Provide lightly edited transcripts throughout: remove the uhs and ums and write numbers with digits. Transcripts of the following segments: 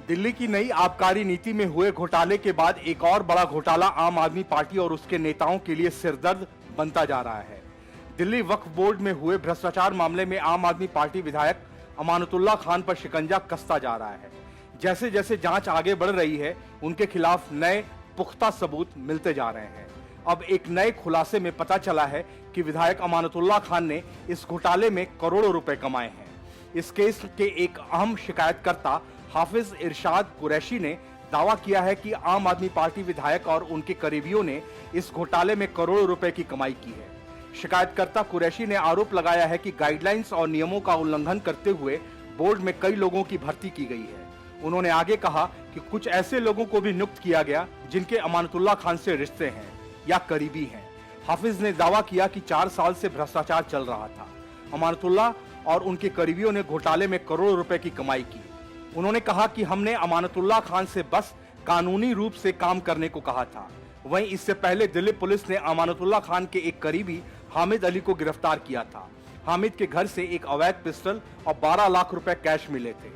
दिल्ली की नई आबकारी नीति में हुए घोटाले के बाद एक और बड़ा घोटाला आम आदमी पार्टी और उसके नेताओं के लिए सिरदर्द बनता जा रहा है। दिल्ली वक्फ बोर्ड में हुए भ्रष्टाचार मामले में आम आदमी पार्टी विधायक अमानतुल्लाह खान पर शिकंजा कसता जा रहा है। जैसे जैसे जांच आगे बढ़ रही है, उनके खिलाफ नए पुख्ता सबूत मिलते जा रहे हैं। अब एक नए खुलासे में पता चला है कि विधायक अमानतुल्लाह खान ने इस घोटाले में करोड़ों रुपए कमाए हैं। इस केस के एक अहम शिकायतकर्ता हाफिज इरशाद कुरैशी ने दावा किया है कि आम आदमी पार्टी विधायक और उनके करीबियों ने इस घोटाले में करोड़ों रुपए की कमाई की है। शिकायतकर्ता कुरैशी ने आरोप लगाया है कि गाइडलाइंस और नियमों का उल्लंघन करते हुए बोर्ड में कई लोगों की भर्ती की गई है। उन्होंने आगे कहा कि कुछ ऐसे लोगों को भी नियुक्त किया गया जिनके अमानतुल्लाह खान से रिश्ते हैं या करीबी हैं। हाफिज ने दावा किया कि 4 साल से भ्रष्टाचार चल रहा था। अमानतुल्लाह और उनके करीबियों ने घोटाले में करोड़ों रुपए की कमाई की। उन्होंने कहा कि हमने अमानतुल्लाह खान से बस कानूनी रूप से काम करने को कहा था। वहीं इससे पहले दिल्ली पुलिस ने अमानतुल्लाह खान के एक करीबी हामिद अली को गिरफ्तार किया था। हामिद के घर से एक अवैध पिस्टल और 12 लाख रुपए कैश मिले थे।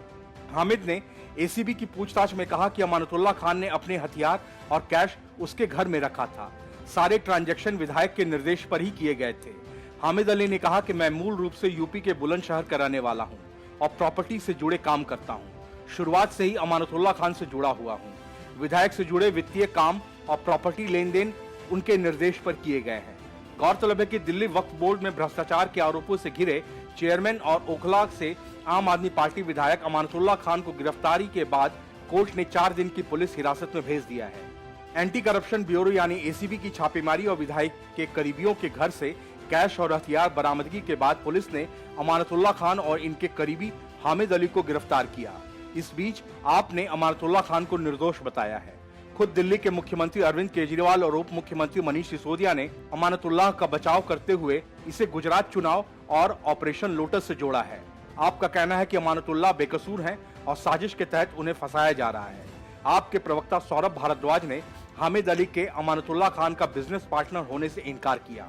हामिद ने एसीबी की पूछताछ में कहा कि अमानतुल्लाह खान ने अपने हथियार और कैश उसके घर में रखा था। सारे ट्रांजैक्शन विधायक के निर्देश पर ही किए गए थे। हामिद अली ने कहा कि मैं मूल रूप से यूपी के बुलंदशहर का रहने वाला हूं और प्रॉपर्टी से जुड़े काम करता हूं। शुरुआत से ही अमानतुल्लाह खान से जुड़ा हुआ हूं। विधायक से जुड़े वित्तीय काम और प्रॉपर्टी लेन देन उनके निर्देश पर किए गए हैं। गौरतलब है कि दिल्ली वक्फ बोर्ड में भ्रष्टाचार के आरोपों से घिरे चेयरमैन और ओखला से आम आदमी पार्टी विधायक अमानतुल्लाह खान को गिरफ्तारी के बाद कोर्ट ने 4 दिन की पुलिस हिरासत में भेज दिया है। एंटी करप्शन ब्यूरो यानी एसीबी की छापेमारी और विधायक के करीबियों के घर से कैश और हथियार बरामदगी के बाद पुलिस ने अमानतुल्लाह खान और इनके करीबी हामिद अली को गिरफ्तार किया। इस बीच आपने अमानतुल्लाह खान को निर्दोष बताया है। खुद दिल्ली के मुख्यमंत्री अरविंद केजरीवाल और उप मुख्यमंत्री मनीष सिसोदिया ने अमानतुल्लाह का बचाव करते हुए इसे गुजरात चुनाव और ऑपरेशन लोटस से जोड़ा है। आपका कहना है कि अमानतुल्लाह बेकसूर हैं और साजिश के तहत उन्हें फंसाया जा रहा है। आपके प्रवक्ता सौरभ भारद्वाज ने हामिद अली के अमानतुल्लाह खान का बिजनेस पार्टनर होने से इनकार किया।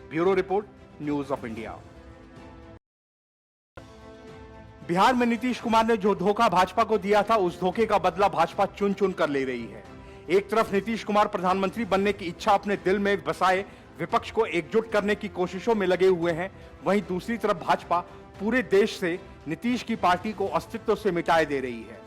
Bureau report, news of India. Bihar में नीतीश कुमार ने जो धोखा भाजपा को दिया था, उस धोखे का बदला भाजपा चुन चुन कर ले रही है। एक तरफ नीतीश कुमार प्रधानमंत्री बनने की इच्छा अपने दिल में बसाए विपक्ष को एकजुट करने की कोशिशों में लगे हुए हैं, वहीं दूसरी तरफ भाजपा पूरे देश से नीतीश की पार्टी को अस्तित्व से मिटाए दे रही है।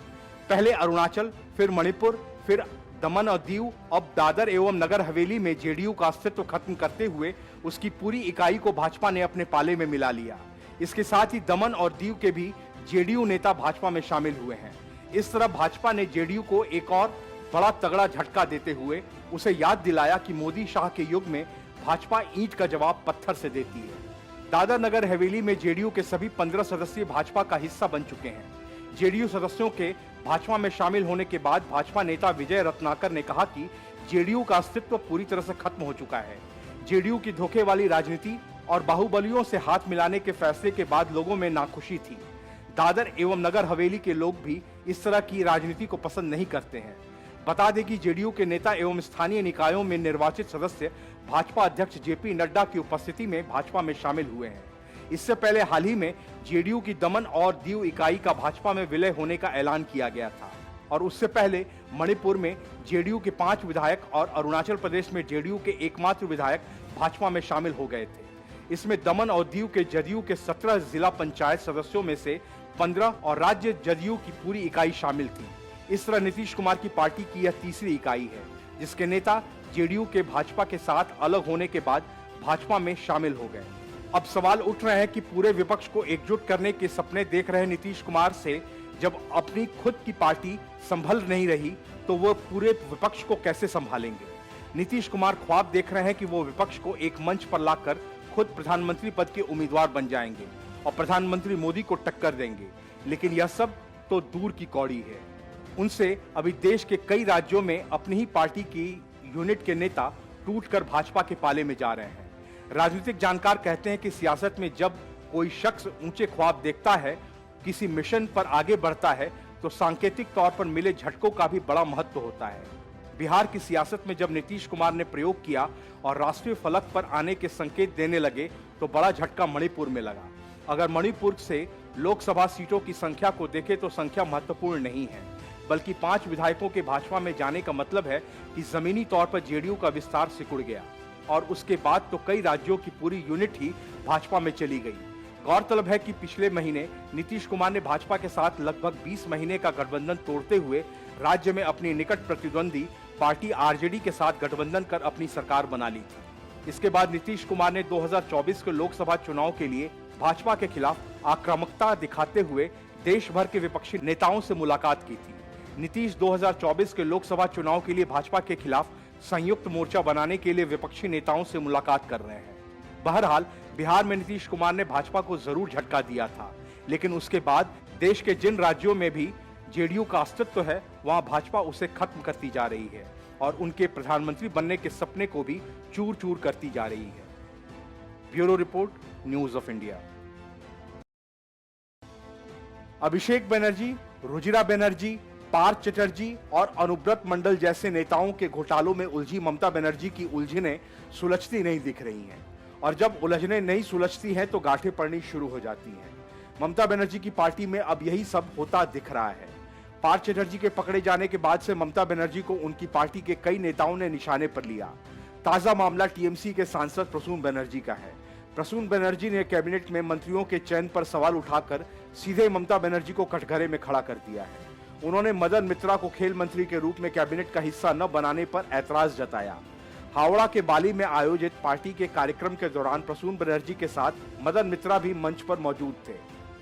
पहले अरुणाचल, फिर मणिपुर, फिर दमन और दीव, अब दादर एवं नगर हवेली में जेडीयू का अस्तित्व खत्म करते हुए उसकी पूरी इकाई को भाजपा ने अपने पाले में मिला लिया। इसके साथ ही दमन और दीव के भी जेडीयू नेता भाजपा में शामिल हुए हैं। इस तरह भाजपा ने जेडीयू को एक और बड़ा तगड़ा झटका देते हुए उसे याद दिलाया कि मोदी शाह के युग में भाजपा ईंट का जवाब पत्थर से देती है। दादर नगर हवेली में जेडीयू के सभी 15 सदस्य भाजपा का हिस्सा बन चुके हैं। जेडीयू सदस्यों के भाजपा में शामिल होने के बाद भाजपा नेता विजय रत्नाकर ने कहा कि जेडीयू का अस्तित्व पूरी तरह से खत्म हो चुका है। जेडीयू की धोखे वाली राजनीति और बाहुबलियों से हाथ मिलाने के फैसले के बाद लोगों में नाखुशी थी। दादर एवं नगर हवेली के लोग भी इस तरह की राजनीति को पसंद नहीं करते हैं। बता दें कि जेडीयू के नेता एवं स्थानीय निकायों में निर्वाचित सदस्य भाजपा अध्यक्ष जेपी नड्डा की उपस्थिति में भाजपा में शामिल हुए हैं। इससे पहले हाल ही में जेडीयू की दमन और दीव इकाई का भाजपा में विलय होने का ऐलान किया गया था और उससे पहले मणिपुर में जेडीयू के 5 विधायक और अरुणाचल प्रदेश में जेडीयू के एकमात्र विधायक भाजपा में शामिल हो गए थे। इसमें दमन और दीव के जदयू के 17 जिला पंचायत सदस्यों में से 15 और राज्य जदयू की पूरी इकाई शामिल थी। इस तरह नीतीश कुमार की पार्टी की यह तीसरी इकाई है जिसके नेता जेडीयू के भाजपा के साथ अलग होने के बाद भाजपा में शामिल हो गए। अब सवाल उठ रहे हैं कि पूरे विपक्ष को एकजुट करने के सपने देख रहे नीतीश कुमार से जब अपनी खुद की पार्टी संभल नहीं रही तो वो पूरे विपक्ष को कैसे संभालेंगे। नीतीश कुमार ख्वाब देख रहे हैं कि वो विपक्ष को एक मंच पर लाकर खुद प्रधानमंत्री पद के उम्मीदवार बन जाएंगे और प्रधानमंत्री मोदी को टक्कर देंगे, लेकिन यह सब तो दूर की कौड़ी है। उनसे अभी देश के कई राज्यों में अपनी ही पार्टी की यूनिट के नेता टूटकर भाजपा के पाले में जा रहे हैं। राजनीतिक जानकार कहते हैं कि सियासत में जब कोई शख्स ऊंचे ख्वाब देखता है, किसी मिशन पर आगे बढ़ता है, तो सांकेतिक तौर पर मिले झटकों का भी बड़ा महत्व होता है। बिहार की सियासत में जब नीतीश कुमार ने प्रयोग किया और राष्ट्रीय फलक पर आने के संकेत देने लगे तो बड़ा झटका मणिपुर में लगा। अगर मणिपुर से लोकसभा सीटों की संख्या को देखें तो संख्या महत्वपूर्ण नहीं है। बल्कि 5 विधायकों के भाजपा में जाने का मतलब है कि जमीनी तौर पर जेडीयू का विस्तार सिकुड़ गया और उसके बाद तो कई राज्यों की पूरी यूनिट ही भाजपा में चली गई। गौरतलब है कि पिछले महीने नीतीश कुमार ने भाजपा के साथ लगभग 20 महीने का गठबंधन तोड़ते हुए राज्य में अपनी निकट प्रतिद्वंदी पार्टी आरजेडी के साथ गठबंधन कर अपनी सरकार बना ली थी। इसके बाद नीतीश कुमार ने 2024 के लोकसभा चुनाव के लिए भाजपा के खिलाफ आक्रामकता दिखाते हुए देश भर के विपक्षी नेताओं से मुलाकात की थी। नीतीश 2024 के लोकसभा चुनाव के लिए भाजपा के खिलाफ संयुक्त मोर्चा बनाने के लिए विपक्षी नेताओं से मुलाकात कर रहे हैं। बहरहाल बिहार में नीतीश कुमार ने भाजपा को जरूर झटका दिया था, लेकिन उसके बाद देश के जिन राज्यों में भी जेडीयू का अस्तित्व है वहां भाजपा उसे खत्म करती जा रही है और उनके प्रधानमंत्री बनने के सपने को भी चूर चूर करती जा रही है। Bureau report, news of India. Abhishek Banerjee, Rujira Banerjee, Partha Chatterjee और अनुव्रत मंडल जैसे नेताओं के घोटालों में उलझी ममता बनर्जी की उलझनें सुलझती नहीं दिख रही हैं और जब उलझनें नहीं सुलझती हैं तो गांठें पड़नी शुरू हो जाती हैं। ममता बनर्जी की पार्टी में अब यही सब होता दिख रहा है। पार्थ चटर्जी के पकड़े जाने के बाद से ममता बनर्जी को उनकी पार्टी के कई नेताओं ने निशाने पर लिया। ताजा मामला टीएमसी के सांसद प्रसून बनर्जी का है। प्रसून बनर्जी ने कैबिनेट में मंत्रियों के चयन पर सवाल उठाकर सीधे ममता बनर्जी को कटघरे में खड़ा कर दिया है। उन्होंने मदन मित्रा को खेल मंत्री के रूप में कैबिनेट का हिस्सा न बनाने पर ऐतराज जताया। हावड़ा के बाली में आयोजित पार्टी के कार्यक्रम के दौरान प्रसून बनर्जी के साथ मदन मित्रा भी मंच पर मौजूद थे।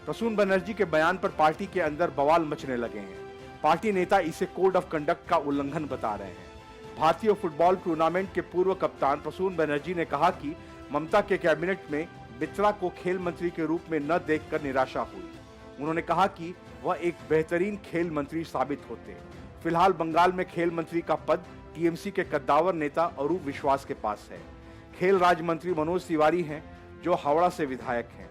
प्रसून बनर्जी के बयान पर पार्टी के अंदर बवाल मचने लगे हैं। पार्टी नेता इसे कोड ऑफ कंडक्ट का उल्लंघन बता रहे हैं। भारतीय फुटबॉल टूर्नामेंट के पूर्व कप्तान प्रसून बनर्जी ने कहा कि ममता के कैबिनेट में मित्रा को खेल मंत्री के रूप में न देखकर निराशा हुई। उन्होंने कहा कि वह एक बेहतरीन खेल मंत्री साबित होते। फिलहाल बंगाल में खेल मंत्री का पद टीएमसी के कद्दावर नेता अरूप विश्वास के पास है। खेल राज्य मंत्री मनोज तिवारी हैं, जो हावड़ा से विधायक हैं।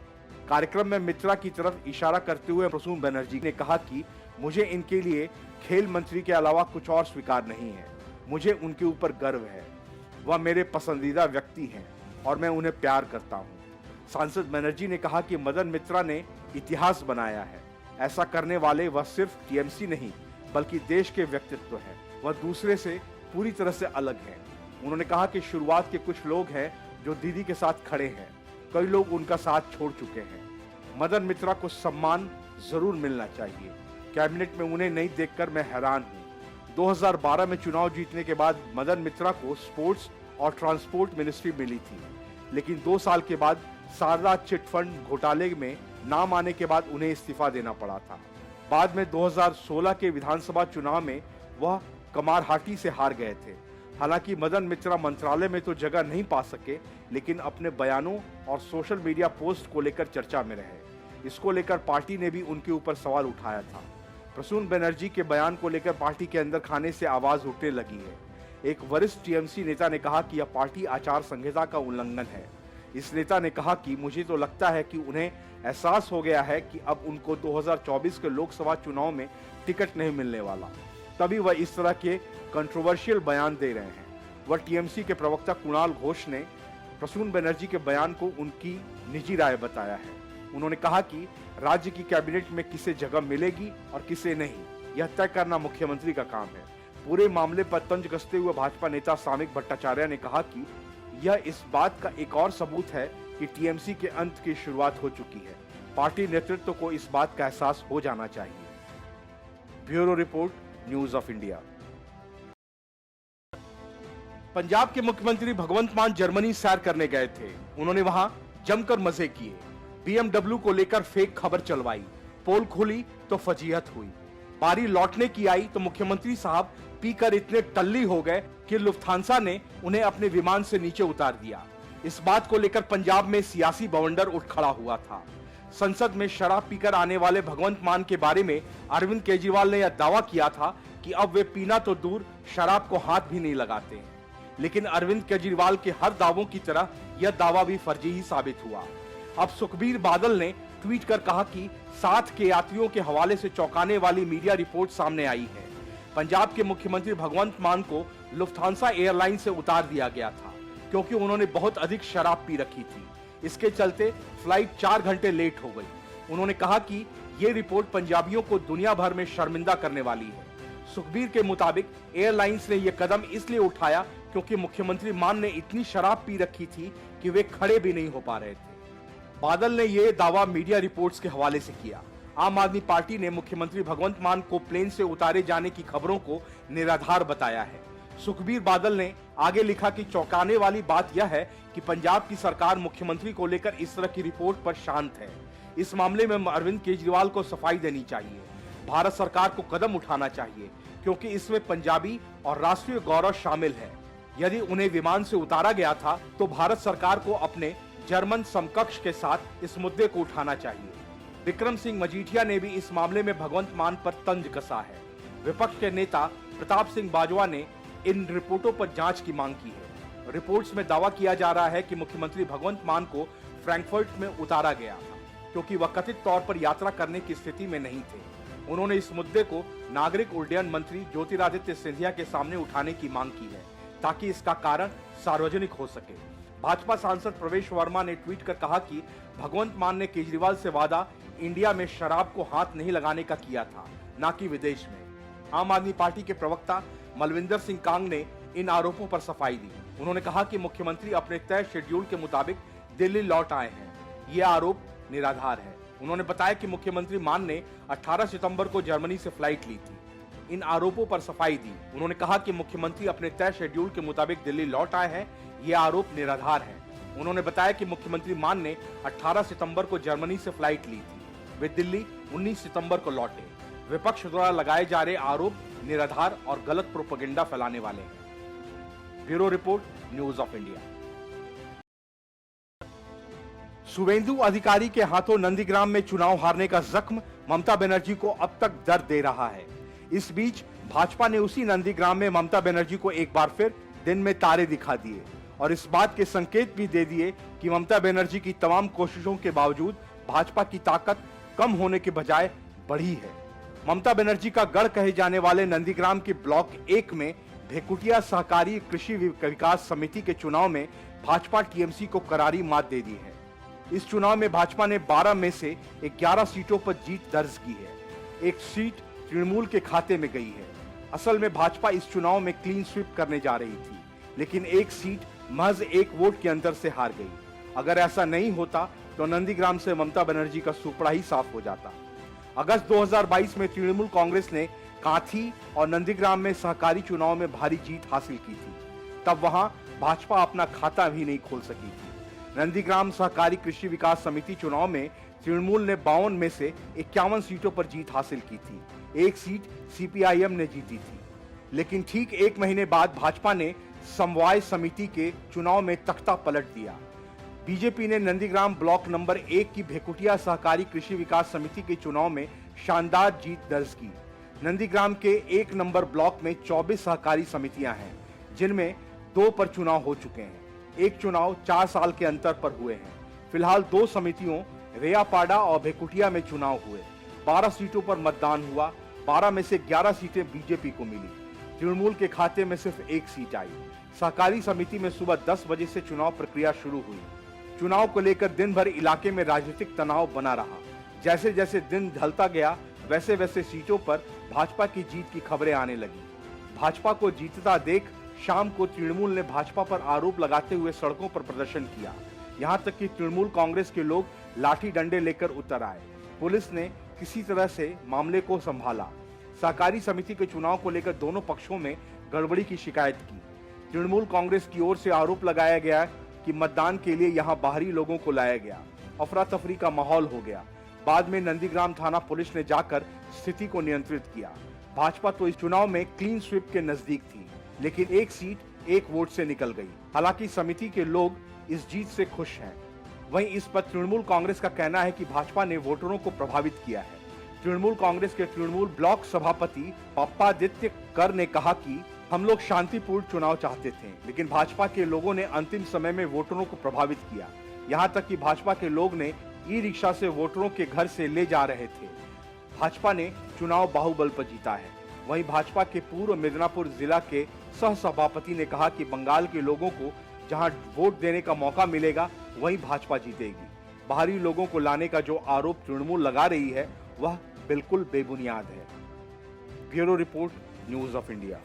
कार्यक्रम में मित्रा की तरफ इशारा करते हुए प्रसून बनर्जी ने कहा कि मुझे इनके लिए खेल मंत्री के अलावा कुछ और स्वीकार नहीं है। मुझे उनके ऊपर गर्व है। वह मेरे पसंदीदा व्यक्ति हैं और मैं उन्हें प्यार करता हूं। सांसद बनर्जी ने कहा कि मदन मित्रा ने इतिहास बनाया है। ऐसा करने वाले वह सिर्फ टीएमसी नहीं बल्कि देश के व्यक्तित्व हैं। वह दूसरे से पूरी तरह से अलग हैं। उन्होंने कहा कि शुरुआत के कुछ लोग हैं जो दीदी के साथ खड़े हैं, कई लोग उनका साथ छोड़ चुके हैं। मदन मित्रा को सम्मान जरूर मिलना चाहिए। कैबिनेट में उन्हें नहीं देखकर मैं हैरान हूँ। 2012 में चुनाव जीतने के बाद मदन मित्रा को स्पोर्ट्स और ट्रांसपोर्ट मिनिस्ट्री मिली थी, लेकिन 2 साल के बाद शारदा चिट फंड घोटाले में नाम आने के बाद उन्हें इस्तीफा देना पड़ा था। बाद में 2016 के विधानसभा चुनाव में वह कमारहाटी से हार गए थे। हालांकि मदन मित्रा मंत्रालय में तो जगह नहीं पा सके, लेकिन अपने बयानों और सोशल मीडिया पोस्ट को लेकर चर्चा में रहे। इसको लेकर पार्टी ने भी उनके ऊपर सवाल उठाया था। प्रसून बनर्जी के बयान को लेकर पार्टी के अंदर खाने से आवाज उठने लगी है। एक वरिष्ठ टीएमसी नेता ने कहा कि यह पार्टी आचार संहिता का उल्लंघन है। इस नेता ने कहा कि मुझे तो लगता है कि उन्हें एहसास हो गया है कि अब उनको 2024 के लोकसभा चुनाव में टिकट नहीं मिलने वाला, तभी वह इस तरह के कंट्रोवर्शियल बयान दे रहे हैं। वह टीएमसी के प्रवक्ता कुणाल घोष ने प्रसून बनर्जी के बयान को उनकी निजी राय बताया है। उन्होंने कहा कि राज्य की कैबिनेट में किसे जगह मिलेगी और किसे नहीं, यह तय करना मुख्यमंत्री का काम है। पूरे मामले पर तंज कसते हुए भाजपा नेता सामिक भट्टाचार्य ने कहा कि यह इस बात का एक और सबूत है कि टीएमसी के अंत की शुरुआत हो चुकी है। पार्टी नेतृत्व को इस बात का एहसास हो जाना चाहिए। Bureau report, news of India. Punjab के मुख्यमंत्री भगवंत मान जर्मनी सैर करने गए थे। उन्होंने वहां जमकर मजे किए। बीएमडब्ल्यू को लेकर फेक खबर चलवाई। पोल खुली तो फजीहत हुई। बारी लौटने की आई तो मुख्यमंत्री साहब पीकर इतने टल्ली हो गए कि लुफ्थांसा ने उन्हें अपने विमान से नीचे उतार दिया। इस बात को लेकर पंजाब में सियासी बवंडर उठ खड़ा हुआ था। संसद में शराब पीकर आने वाले भगवंत मान के बारे में अरविंद केजरीवाल ने यह दावा किया था कि अब वे पीना तो दूर शराब को हाथ भी नहीं लगाते हैं। लेकिन अरविंद केजरीवाल के हर दावों की तरह यह दावा भी फर्जी ही साबित हुआ। अब सुखबीर बादल ने ट्वीट कर कहा कि साथ के यात्रियों के हवाले से चौंकाने वाली मीडिया रिपोर्ट सामने आई है। पंजाब के मुख्यमंत्री भगवंत मान को लुफ्थांसा एयरलाइन से उतार दिया गया था क्योंकि उन्होंने बहुत अधिक शराब पी रखी थी। इसके चलते फ्लाइट 4 घंटे लेट हो गई। उन्होंने कहा कि ये रिपोर्ट पंजाबियों को दुनिया भर में शर्मिंदा करने वाली है। सुखबीर के मुताबिक एयरलाइंस ने यह कदम इसलिए उठाया क्योंकि मुख्यमंत्री मान ने इतनी शराब पी रखी थी कि वे खड़े भी नहीं हो पा रहे थे। बादल ने यह दावा मीडिया रिपोर्ट्स के हवाले से किया। आम आदमी पार्टी ने मुख्यमंत्री भगवंत मान को प्लेन से उतारे जाने की खबरों को निराधार बताया है। सुखबीर बादल ने आगे लिखा कि चौंकाने वाली बात यह है कि पंजाब की सरकार मुख्यमंत्री को लेकर इस तरह की रिपोर्ट पर शांत है। इस मामले में अरविंद केजरीवाल को सफाई देनी चाहिए। भारत सरकार को कदम उठाना चाहिए क्योंकि इसमें पंजाबी और राष्ट्रीय गौरव शामिल है। यदि उन्हें विमान से उतारा गया था तो भारत सरकार को अपने जर्मन समकक्ष के साथ इस मुद्दे को उठाना चाहिए। विक्रम सिंह मजीठिया ने भी इस मामले में भगवंत मान पर तंज कसा है। विपक्ष के नेता प्रताप सिंह बाजवा ने इन रिपोर्टों पर जांच की मांग की है। रिपोर्ट्स में दावा किया जा रहा है कि मुख्यमंत्री भगवंत मान को फ्रैंकफर्ट में उतारा गया था क्योंकि वह कथित तौर पर यात्रा करने की स्थिति में नहीं थे। उन्होंने इस मुद्दे को नागरिक उड्डयन मंत्री ज्योतिरादित्य सिंधिया के सामने उठाने की मांग की है ताकि इसका कारण सार्वजनिक हो सके। भाजपा सांसद प्रवेश वर्मा ने ट्वीट कर कहा कि भगवंत मान ने केजरीवाल से वादा इंडिया में शराब को हाथ नहीं लगाने का किया था, न कि विदेश में। आम आदमी पार्टी के प्रवक्ता मलविंदर सिंह कांग ने इन आरोपों पर सफाई दी। उन्होंने कहा कि मुख्यमंत्री अपने तय शेड्यूल के मुताबिक दिल्ली लौट आए हैं। ये आरोप निराधार है। उन्होंने बताया कि मुख्यमंत्री मान ने 18 सितंबर को जर्मनी से फ्लाइट ली थी। इन आरोपों पर सफाई दी। उन्होंने कहा कि मुख्यमंत्री अपने तय शेड्यूल के मुताबिक दिल्ली लौट आए हैं। ये आरोप निराधार है। उन्होंने बताया कि मुख्यमंत्री मान ने 18 सितंबर को जर्मनी से फ्लाइट ली थी। वे दिल्ली 19 सितंबर को लौटे। विपक्ष द्वारा लगाए जा रहे आरोप निराधार और गलत प्रोपेगेंडा फैलाने वाले हैं। Bureau report, news of India. Shubhendu Adhikari के हाथों नंदीग्राम में चुनाव हारने का जख्म ममता बनर्जी को अब तक दर्द दे रहा है। इस बीच भाजपा ने उसी नंदीग्राम में ममता बनर्जी को एक बार फिर दिन में तारे दिखा दिए और इस बात के संकेत भी दे दिए कि ममता बनर्जी की तमाम कोशिशों के बावजूद भाजपा की ताकत कम होने के बजाय बढ़ी है। ममता बनर्जी का गढ़ कहे जाने वाले नंदीग्राम के ब्लॉक 1 में भेकुटिया सहकारी कृषि विकास समिति के चुनाव में भाजपा टीएमसी को करारी मात दे दी है। इस चुनाव में भाजपा ने 12 में से 11 सीटों पर जीत दर्ज की है। एक सीट तृणमूल के खाते में गई है। असल में भाजपा इस चुनाव में क्लीन स्वीप करने जा रही थी, लेकिन एक सीट महज 1 वोट के अंतर से हार गई। अगर ऐसा नहीं होता तो नंदीग्राम से ममता बनर्जी का सुपड़ा ही साफ हो जाता। अगस्त 2022 में तृणमूल कांग्रेस ने कांथी और नंदीग्राम में सहकारी चुनाव में भारी जीत हासिल की थी। तब वहां भाजपा अपना खाता भी नहीं खोल सकी थी। नंदीग्राम सहकारी कृषि विकास समिति चुनाव में तृणमूल ने 52 में से 51 सीटों पर जीत हासिल की थी। एक सीट सीपीआईएम ने जीती थी। लेकिन ठीक 1 महीने बाद भाजपा ने समवाय समिति के चुनाव में तख्ता पलट दिया। बीजेपी ने नंदीग्राम ब्लॉक नंबर 1 की भेकुटिया सहकारी कृषि विकास समिति के चुनाव में शानदार जीत दर्ज की। नंदीग्राम के 1 नंबर ब्लॉक में 24 सहकारी समितियां हैं, जिनमें 2 पर चुनाव हो चुके हैं। एक चुनाव 4 साल के अंतर पर हुए हैं। फिलहाल 2 समितियों रेयापाड़ा और भेकुटिया में चुनाव हुए। 12 सीटों पर मतदान हुआ। 12 में से 11 सीटें बीजेपी को मिली। तृणमूल के खाते में सिर्फ 1 सीट आई। सहकारी समिति में सुबह 10 बजे से चुनाव प्रक्रिया शुरू हुई। चुनाव को लेकर दिन भर इलाके में राजनीतिक तनाव बना रहा। जैसे जैसे दिन ढलता गया वैसे वैसे सीटों पर भाजपा की जीत की खबरें आने लगी। भाजपा को जीतता देख शाम को तृणमूल ने भाजपा पर आरोप लगाते हुए सड़कों पर प्रदर्शन किया। यहां तक कि तृणमूल कांग्रेस के लोग लाठी डंडे लेकर उतर आए। पुलिस ने किसी तरह से मामले को संभाला। सहकारी समिति के चुनाव को लेकर दोनों पक्षों में गड़बड़ी की शिकायत की। तृणमूल कांग्रेस की ओर से आरोप लगाया गया कि मतदान के लिए यहां बाहरी लोगों को लाया गया। अफरा तफरी का माहौल हो गया। बाद में नंदीग्राम थाना पुलिस ने जाकर स्थिति को नियंत्रित किया। भाजपा तो इस चुनाव में क्लीन स्वीप के नजदीक थी, लेकिन एक सीट 1 वोट से निकल गई। हालांकि समिति के लोग इस जीत से खुश हैं। वहीं इस पर तृणमूल कांग्रेस का कहना है कि भाजपा ने वोटरों को प्रभावित किया है। तृणमूल कांग्रेस के तृणमूल ब्लॉक सभापति पप्पादित्य कर ने कहा कि हम लोग शांतिपूर्ण चुनाव चाहते थे, लेकिन भाजपा के लोगों ने अंतिम समय में वोटरों को प्रभावित किया। यहां तक कि भाजपा के लोग ने ई-रिक्शा से वोटरों के घर से ले जा रहे थे। भाजपा ने चुनाव बाहुबल पर जीता है। वहीं भाजपा के पूर्व मिदनापुर जिला के सह सभापति ने कहा कि बंगाल के लोगों को जहां वोट देने का मौका मिलेगा वहीं भाजपा जीतेगी। बाहरी लोगों को लाने का जो आरोप तृणमूल लगा रही है वह बिल्कुल बेबुनियाद है। Bureau report, news of India.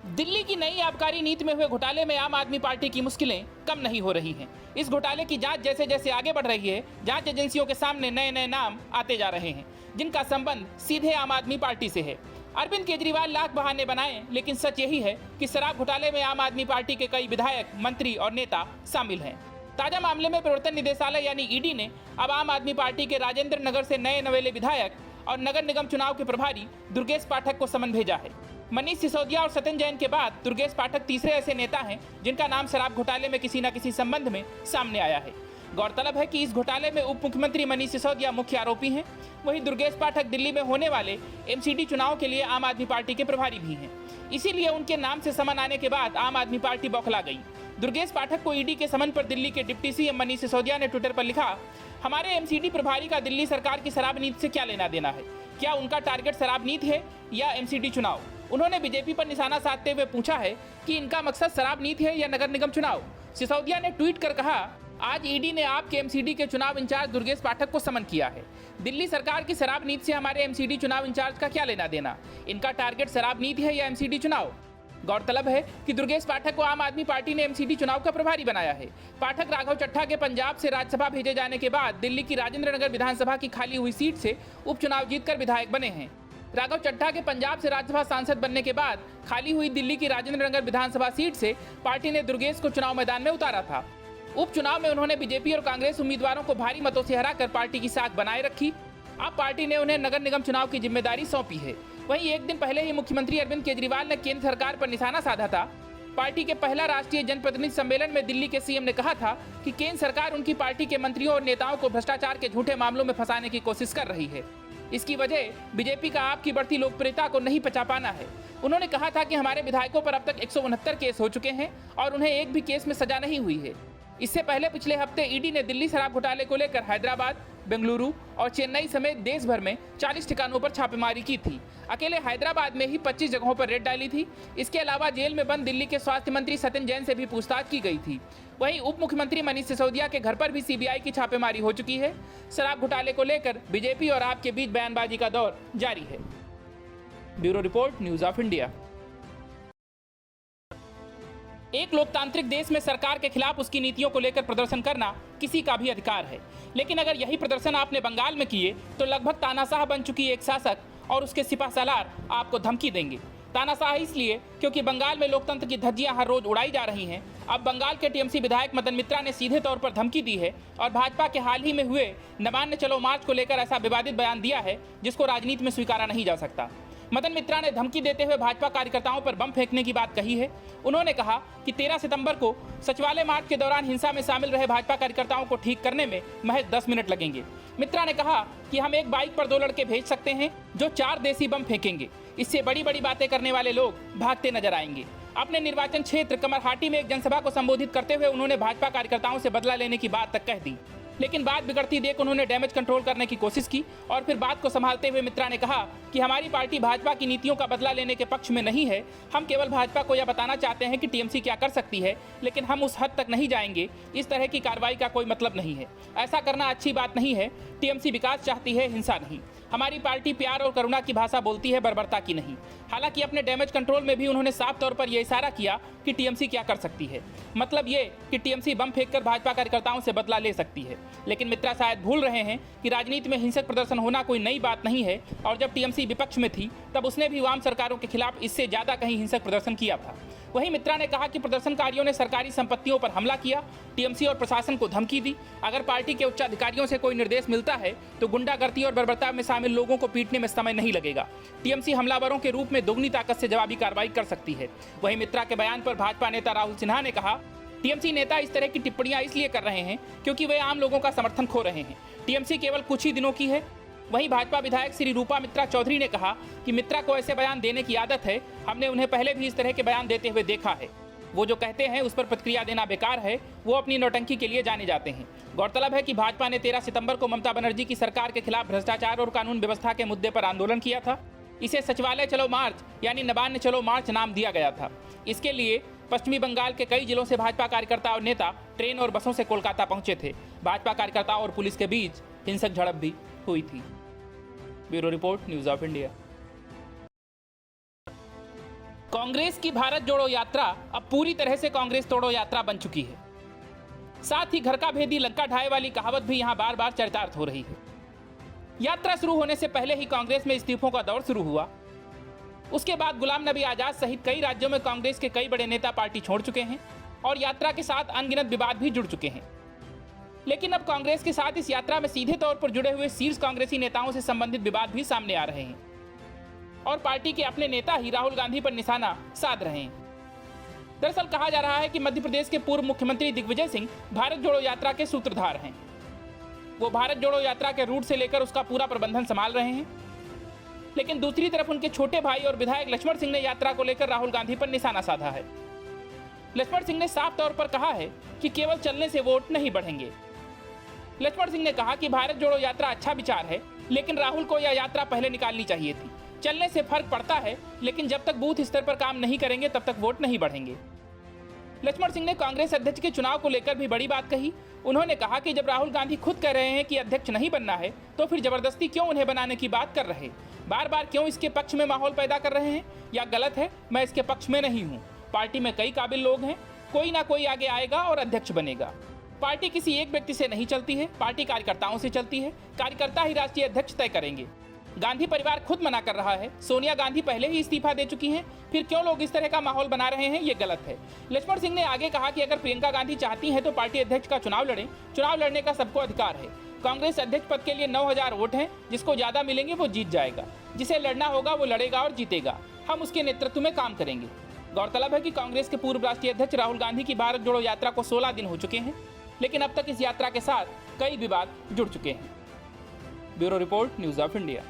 Delhi की नई आबकारी नीति में हुए घोटाले में आम आदमी पार्टी की मुश्किलें कम नहीं हो रही हैं। इस घोटाले की जांच जैसे जैसे आगे बढ़ रही है, जांच एजेंसियों के सामने नए नए नाम आते जा रहे हैं जिनका संबंध सीधे आम आदमी पार्टी से है। अरविंद केजरीवाल लाख बहाने बनाए, लेकिन सच यही है कि शराब घोटाले में आम आदमी पार्टी के कई विधायक, मंत्री और नेता शामिल हैं। ताजा मामले में प्रवर्तन निदेशालय यानी ईडी ने अब आम आदमी पार्टी के राजेंद्र नगर से नए नवेले विधायक और नगर निगम चुनाव के प्रभारी दुर्गेश पाठक को समन भेजा है। मनीष सिसोदिया और सत्यन जैन के बाद दुर्गेश पाठक तीसरे ऐसे नेता हैं जिनका नाम शराब घोटाले में किसी न किसी संबंध में सामने आया है। गौरतलब है कि इस घोटाले में उप मुख्यमंत्री मनीष सिसोदिया मुख्य आरोपी हैं। वहीं दुर्गेश पाठक दिल्ली में होने वाले एमसीडी चुनाव के लिए आम आदमी पार्टी के प्रभारी भी हैं। इसीलिए उनके नाम से समन आने के बाद आम आदमी पार्टी बौखला गई। दुर्गेश पाठक को ईडी के समन पर दिल्ली के डिप्टी सीएम मनीष सिसोदिया ने ट्विटर पर लिखा, हमारे एमसीडी प्रभारी का दिल्ली सरकार की शराब नीति से क्या लेना देना है? क्या उनका टारगेट शराब नीति है या एमसीडी चुनाव? उन्होंने बीजेपी पर निशाना साधते हुए पूछा है कि इनका मकसद शराब नीति है या नगर निगम चुनाव। सिसोदिया ने ट्वीट कर कहा, आज ईडी ने आपके एमसीडी के चुनाव इंचार्ज दुर्गेश पाठक को समन किया है। दिल्ली सरकार की शराब नीति से हमारे एमसीडी चुनाव इंचार्ज का क्या लेना देना? इनका टारगेट शराब नीति है या एमसीडी चुनाव? गौरतलब है कि दुर्गेश पाठक को आम आदमी पार्टी ने एमसीडी चुनाव का प्रभारी बनाया है। पाठक राघव चड्ढा के पंजाब से राज्यसभा भेजे जाने के बाद दिल्ली की राजेंद्र नगर विधानसभा की खाली हुई सीट से उपचुनाव जीतकर विधायक बने हैं। राघव चड्ढा के पंजाब से राज्यसभा सांसद बनने के बाद खाली हुई दिल्ली की राजेंद्र नगर विधानसभा सीट से पार्टी ने दुर्गेश को चुनाव मैदान में उतारा था। उपचुनाव में उन्होंने बीजेपी और कांग्रेस उम्मीदवारों को भारी मतों से हराकर पार्टी की साख बनाए रखी। अब पार्टी ने उन्हें नगर निगम चुनाव की जिम्मेदारी सौंपी है। वहीं एक दिन पहले ही मुख्यमंत्री अरविंद केजरीवाल ने केंद्र सरकार पर निशाना साधा था। पार्टी के पहला राष्ट्रीय जनप्रतिनिधि सम्मेलन में दिल्ली के सीएम ने कहा था कि केंद्र सरकार उनकी पार्टी के मंत्रियों और नेताओं को भ्रष्टाचार के झूठे मामलों में फंसाने की कोशिश कर रही है। इसकी वजह बीजेपी का आपकी बढ़ती लोकप्रियता को नहीं पचा पाना है। उन्होंने कहा था कि हमारे विधायकों पर अब तक 169 केस हो चुके हैं और उन्हें एक भी केस में सजा नहीं हुई है। इससे पहले पिछले हफ्ते ईडी ने दिल्ली शराब घोटाले को लेकर हैदराबाद, बेंगलुरु और चेन्नई समेत देश भर में 40 ठिकानों पर छापेमारी की थी। अकेले हैदराबाद में ही 25 जगहों पर रेड डाली थी। इसके अलावा जेल में बंद दिल्ली के स्वास्थ्य मंत्री सत्यन जैन से भी पूछताछ की गई थी। वहीं उप मुख्यमंत्री मनीष सिसोदिया के घर पर भी सीबीआई की छापेमारी हो चुकी है। शराब घोटाले को लेकर बीजेपी और आप के बीच बयानबाजी का दौर जारी है। Bureau report, news of India. एक लोकतांत्रिक देश में सरकार के खिलाफ उसकी नीतियों को लेकर प्रदर्शन करना किसी का भी अधिकार है, लेकिन अगर यही प्रदर्शन आपने बंगाल में किए तो लगभग तानाशाह बन चुकी एक शासक और उसके सिपह सालार आपको धमकी देंगे। तानाशाह इसलिए क्योंकि बंगाल में लोकतंत्र की धज्जियां हर रोज उड़ाई जा रही हैं। अब बंगाल के टीएमसी विधायक मदन मित्रा ने सीधे तौर पर धमकी दी है और भाजपा के हाल ही में हुए नबान्य चलो मार्च को लेकर ऐसा विवादित बयान दिया है जिसको राजनीति में स्वीकारा नहीं जा सकता। मदन मित्रा ने धमकी देते हुए भाजपा कार्यकर्ताओं पर बम फेंकने की बात कही है। उन्होंने कहा कि 13 सितंबर को सचिवालय मार्च के दौरान हिंसा में शामिल रहे भाजपा कार्यकर्ताओं को ठीक करने में महज 10 मिनट लगेंगे। मित्रा ने कहा कि हम एक बाइक पर 2 लड़के भेज सकते हैं जो 4 देसी बम फेंकेंगे। इससे बड़ी बड़ी बातें करने वाले लोग भागते नजर आएंगे। अपने निर्वाचन क्षेत्र कमरहाटी में एक जनसभा को संबोधित करते हुए उन्होंने भाजपा कार्यकर्ताओं से बदला लेने की बात तक कह दी, लेकिन बात बिगड़ती देख उन्होंने डैमेज कंट्रोल करने की कोशिश की और फिर बात को संभालते हुए मित्रा ने कहा कि हमारी पार्टी भाजपा की नीतियों का बदला लेने के पक्ष में नहीं है। हम केवल भाजपा को यह बताना चाहते हैं कि टीएमसी क्या कर सकती है, लेकिन हम उस हद तक नहीं जाएंगे। इस तरह की कार्रवाई का कोई मतलब नहीं है। ऐसा करना अच्छी बात नहीं है। टीएमसी विकास चाहती है, हिंसा नहीं। हमारी पार्टी प्यार और करुणा की भाषा बोलती है, बर्बरता की नहीं। हालांकि अपने डैमेज कंट्रोल में भी उन्होंने साफ तौर पर यह इशारा किया कि टीएमसी क्या कर सकती है, मतलब ये कि टीएमसी बम फेंककर भाजपा कार्यकर्ताओं से बदला ले सकती है। लेकिन मित्रा शायद भूल रहे हैं कि राजनीति में हिंसक प्रदर्शन होना कोई नई बात नहीं है और जब टीएमसी विपक्ष में थी तब उसने भी वाम सरकारों के खिलाफ इससे ज्यादा कहीं हिंसक प्रदर्शन किया था। वहीं मित्रा ने कहा कि प्रदर्शनकारियों ने सरकारी संपत्तियों पर हमला किया, टीएमसी और प्रशासन को धमकी दी। अगर पार्टी के उच्च अधिकारियों से कोई निर्देश मिलता है तो गुंडागर्दी और बर्बरता में शामिल लोगों को पीटने में समय नहीं लगेगा। टीएमसी हमलावरों के रूप में दोगुनी ताकत से जवाबी कार्रवाई कर सकती है। वहीं मित्रा के बयान पर भाजपा नेता राहुल सिन्हा ने कहा, टीएमसी नेता इस तरह की टिप्पणियां इसलिए कर रहे हैं क्योंकि वे आम लोगों का समर्थन खो रहे हैं। टीएमसी केवल कुछ ही दिनों की है। वहीं भाजपा विधायक श्री रूपा मित्रा चौधरी ने कहा कि मित्रा को ऐसे बयान देने की आदत है। हमने उन्हें पहले भी इस तरह के बयान देते हुए देखा है। वो जो कहते हैं उस पर प्रतिक्रिया देना बेकार है। वो अपनी नौटंकी के लिए जाने जाते हैं। गौरतलब है कि भाजपा ने 13 सितंबर को ममता बनर्जी की सरकार के खिलाफ भ्रष्टाचार और कानून व्यवस्था के मुद्दे पर आंदोलन किया था। इसे सचिवालय चलो मार्च यानी नबान्य चलो मार्च नाम दिया गया था। इसके लिए पश्चिमी बंगाल के कई जिलों से भाजपा कार्यकर्ता और नेता ट्रेन और बसों से कोलकाता पहुंचे थे। भाजपा कार्यकर्ताओं और पुलिस के बीच हिंसक झड़प भी हुई थी। Bureau report, news of India. Congress की भारत जोड़ो यात्रा अब पूरी तरह से कांग्रेस तोड़ो यात्रा बन चुकी है। साथ ही घर का भेदी लंका ढाए वाली कहावत भी यहां बार बार चरितार्थ हो रही है। यात्रा शुरू होने से पहले ही कांग्रेस में इस्तीफों का दौर शुरू हुआ। उसके बाद गुलाम नबी आजाद सहित कई राज्यों में कांग्रेस के कई बड़े नेता पार्टी छोड़ चुके हैं और यात्रा के साथ अनगिनत विवाद भी जुड़ चुके हैं। लेकिन अब कांग्रेस के साथ इस यात्रा में सीधे तौर पर जुड़े हुए शीर्ष कांग्रेसी नेताओं से संबंधित विवाद भी सामने आ रहे हैं और पार्टी के अपने नेता ही राहुल गांधी पर निशाना साध रहे हैं। दरअसल कहा जा रहा है कि मध्य प्रदेश के पूर्व मुख्यमंत्री दिग्विजय सिंह भारत जोड़ो यात्रा के सूत्रधार हैं। वो भारत जोड़ो यात्रा के रूट से लेकर उसका पूरा प्रबंधन संभाल रहे हैं। लेकिन दूसरी तरफ उनके छोटे भाई और विधायक लक्ष्मण सिंह ने यात्रा को लेकर राहुल गांधी पर निशाना साधा है। लक्ष्मण सिंह ने साफ तौर पर कहा है कि केवल चलने से वोट नहीं बढ़ेंगे। लक्ष्मण सिंह ने कहा कि भारत जोड़ो यात्रा अच्छा विचार है, लेकिन राहुल को यह यात्रा पहले निकालनी चाहिए थी। चलने से फर्क पड़ता है, लेकिन जब तक बूथ स्तर पर काम नहीं करेंगे तब तक वोट नहीं बढ़ेंगे। लक्ष्मण सिंह ने कांग्रेस अध्यक्ष के चुनाव को लेकर भी बड़ी बात कही। उन्होंने कहा कि जब राहुल गांधी खुद कह रहे हैं कि अध्यक्ष नहीं बनना है, तो फिर जबरदस्ती क्यों उन्हें बनाने की बात कर रहे, बार बार क्यों इसके पक्ष में माहौल पैदा कर रहे हैं। या गलत है, मैं इसके पक्ष में नहीं हूँ। पार्टी में कई काबिल लोग हैं, कोई ना कोई आगे आएगा और अध्यक्ष बनेगा। पार्टी किसी एक व्यक्ति से नहीं चलती है, पार्टी कार्यकर्ताओं से चलती है। कार्यकर्ता ही राष्ट्रीय अध्यक्ष तय करेंगे। गांधी परिवार खुद मना कर रहा है। सोनिया गांधी पहले ही इस्तीफा दे चुकी हैं। फिर क्यों लोग इस तरह का माहौल बना रहे हैं, ये गलत है। लक्ष्मण सिंह ने आगे कहा कि अगर प्रियंका गांधी चाहती हैं तो पार्टी अध्यक्ष का चुनाव लड़ें। चुनाव लड़ने का सबको अधिकार है। कांग्रेस अध्यक्ष पद के लिए 9000 वोट हैं। जिसको ज्यादा मिलेंगे वो जीत जाएगा। जिसे लड़ना होगा वो लड़ेगा और जीतेगा। हम उसके नेतृत्व में काम करेंगे। गौरतलब है कि कांग्रेस के पूर्व राष्ट्रीय अध्यक्ष राहुल गांधी की भारत जोड़ो यात्रा को 16 दिन हो चुके हैं, लेकिन अब तक इस यात्रा के साथ कई विवाद जुड़ चुके हैं। Bureau report, news of India.